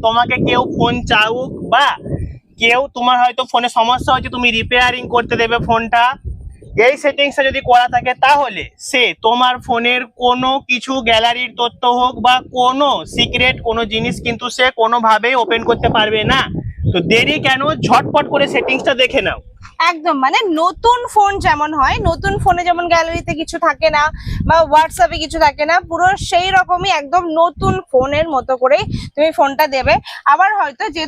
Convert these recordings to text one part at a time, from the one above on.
তোমাকে কেউ ফোন চাউক বা কেউ তোমার হয়তো ফোনে সমস্যা হচ্ছে, তুমি রিপেয়ারিং করতে দেবে ফোনটা, এই সেটিংসটা যদি করা থাকে তাহলে সে তোমার ফোনের কোনো কিছু গ্যালারির তথ্য হোক বা কোনো সিক্রেট কোনো জিনিস কিন্তু সে কোনোভাবেই ওপেন করতে পারবে না। তো দেরি কেন, ঝটপট করে সেটিংসটা দেখে নাও। একদম, মানে নতুন ফোন যেমন হয়, নতুন ফোনে যেমন গ্যালারিতে কিছু থাকে না বা হোয়াটসঅ্যাপে কিছু থাকে না, পুরো সেই রকমই একদম নতুন ফোনের মতো করে তুমি ফোনটা দেবে। আবার হয়তো যে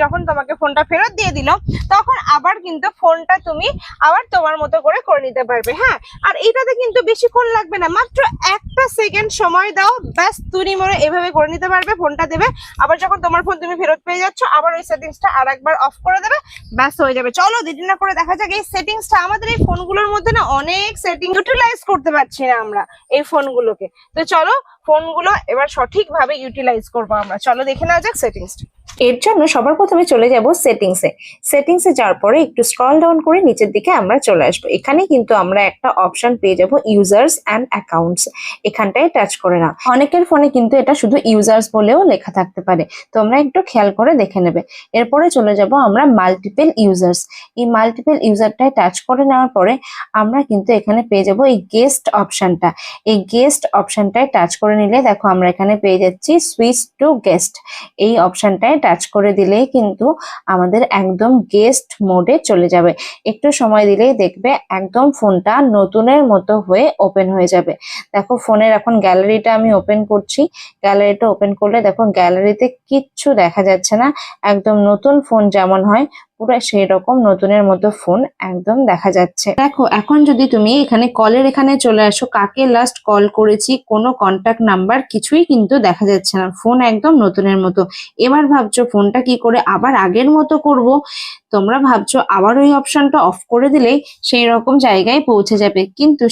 যখন তোমাকে ফোনটা ফেরত দিয়ে দিল, তখন আবার কিন্তু ফোনটা তুমি আবার তোমার মতো করে নিতে পারবে। হ্যাঁ, আর এটাতে কিন্তু বেশিক্ষণ লাগবে না, মাত্র একটা সেকেন্ড সময় দাও, ব্যাস তুমি মনে এভাবে করে নিতে পারবে, ফোনটা দেবে, আবার যখন তোমার ফোন তুমি ফেরত পেয়ে যাচ্ছ আবার ওই সেটিংসটা আর একবার অফ করে দেবে, ব্যাস হয়ে যাবে। চলো দেরি না করে দেখা যাক এই সেটিংসটা। আমাদের এই ফোনগুলোর মধ্যে না অনেক সেটিং ইউটিলাইজ করতে পারছি না আমরা এই ফোনগুলোকে, তো চলো ফোনগুলো এবার সঠিকভাবে ইউটিলাইজ করবো আমরা। চলো দেখে নেওয়া যাক সেটিংসটা। এর জন্য সবার প্রথমে চলে যাব সেটিংসে যাওয়ার পরে একটু স্ক্রল ডাউন করে নিচের দিকে আমরা চলে আসবো। এখানে কিন্তু আমরা একটা অপশন পেয়ে যাব ইউজার্স অ্যান্ড অ্যাকাউন্টস, এখানটায় টাচ করে নাও। অনেকের ফোনে কিন্তু এটা শুধু ইউজার্স বলেও লেখা থাকতে পারে, তোমরা একটু খেয়াল করে দেখে নেবে। এরপরে চলে যাব আমরা মাল্টিপল ইউজার্স, এই মাল্টিপল ইউজারটায় টাচ করে নেওয়ার পরে আমরা কিন্তু এখানে পেয়ে যাব এই গেস্ট অপশনটা। এই গেস্ট অপশনটায় টাচ করে নিলে দেখো আমরা এখানে পেয়ে যাচ্ছি সুইচ টু গেস্ট, এই অপশনটায় টাচ করে দিলেই কিন্তু আমাদের একদম গেস্ট মোডে চলে যাবে। একটু সময় দিলেই দেখবে একদম ফোনটা নতুনের মতো হয়ে ওপেন হয়ে যাবে। দেখো ফোনের এখন গ্যালারিটা আমি ওপেন করছি, গ্যালারিটা ওপেন করলে দেখো গ্যালারিতে কিচ্ছু দেখা যাচ্ছে না, একদম নতুন ফোন যেমন হয় পুরো সেই রকম নতুনের মতো ফোন একদম দেখা যাচ্ছে। দেখো এখন যদি তুমি এখানে কলের এখানে চলে আসো, কাকে লাস্ট কল করেছি কোনো কন্টাক্ট নাম্বার কিছুই কিন্তু দেখা যাচ্ছে না, ফোন একদম নতুনের মতো। এবার ভাবছো ফোনটা কি করে আবার আগের মতো করব, তোমরা ভাবছো আবার ওই অপশনটা অফ করে দিলেই সেই রকম জায়গায় পৌঁছে যাবে, কিন্তু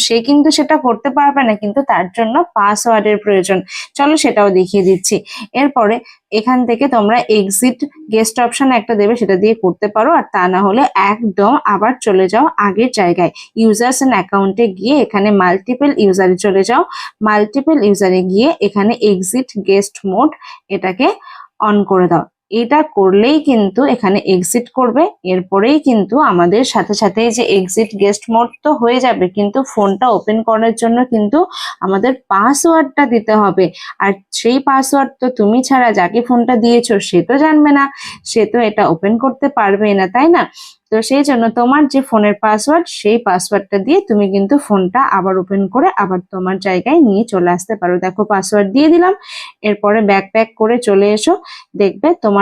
সেটা করতে পারবে না, কিন্তু তার জন্য পাসওয়ার্ডের প্রয়োজন। চলো সেটাও দেখিয়ে দিচ্ছি। এরপরে এখান থেকে তোমরা এক্সিট গেস্ট অপশন একটা দেবে, সেটা দিয়ে করতে পারো, আর তা না হলে একদম আবার চলে যাও আগের জায়গায়, ইউজার্স এন্ড অ্যাকাউন্টে গিয়ে এখানে মাল্টিপল ইউজারে চলে যাও। মাল্টিপল ইউজারে গিয়ে এখানে এক্সিট গেস্ট মোড এটাকে অন করে দাও। এটা করলেই কিন্তু এখানে এক্সিট করবে, এরপরেই কিন্তু আমাদের সাথে সাথে যে এক্সিট গেস্ট মোড তো হয়ে যাবে, কিন্তু ফোনটা ওপেন করার জন্য কিন্তু আমাদের পাসওয়ার্ডটা দিতে হবে। আর সেই পাসওয়ার্ড তো তুমি ছাড়া যাকে ফোনটা দিয়েছো সে তো জানবে না, সে তো এটা ওপেন করতে পারবে না, তাই না? তো সেই জন্য তোমার যে ফোনের পাসওয়ার্ড সেই পাসওয়ার্ডটা দিয়ে তুমি কিন্তু ফোনটা আবার ওপেন করে আবার তোমার জায়গায় নিয়ে চলে আসতে পারো। দেখো পাসওয়ার্ড দিয়ে দিলাম, এরপরে ব্যাক করে চলে এসো, দেখবে তোমার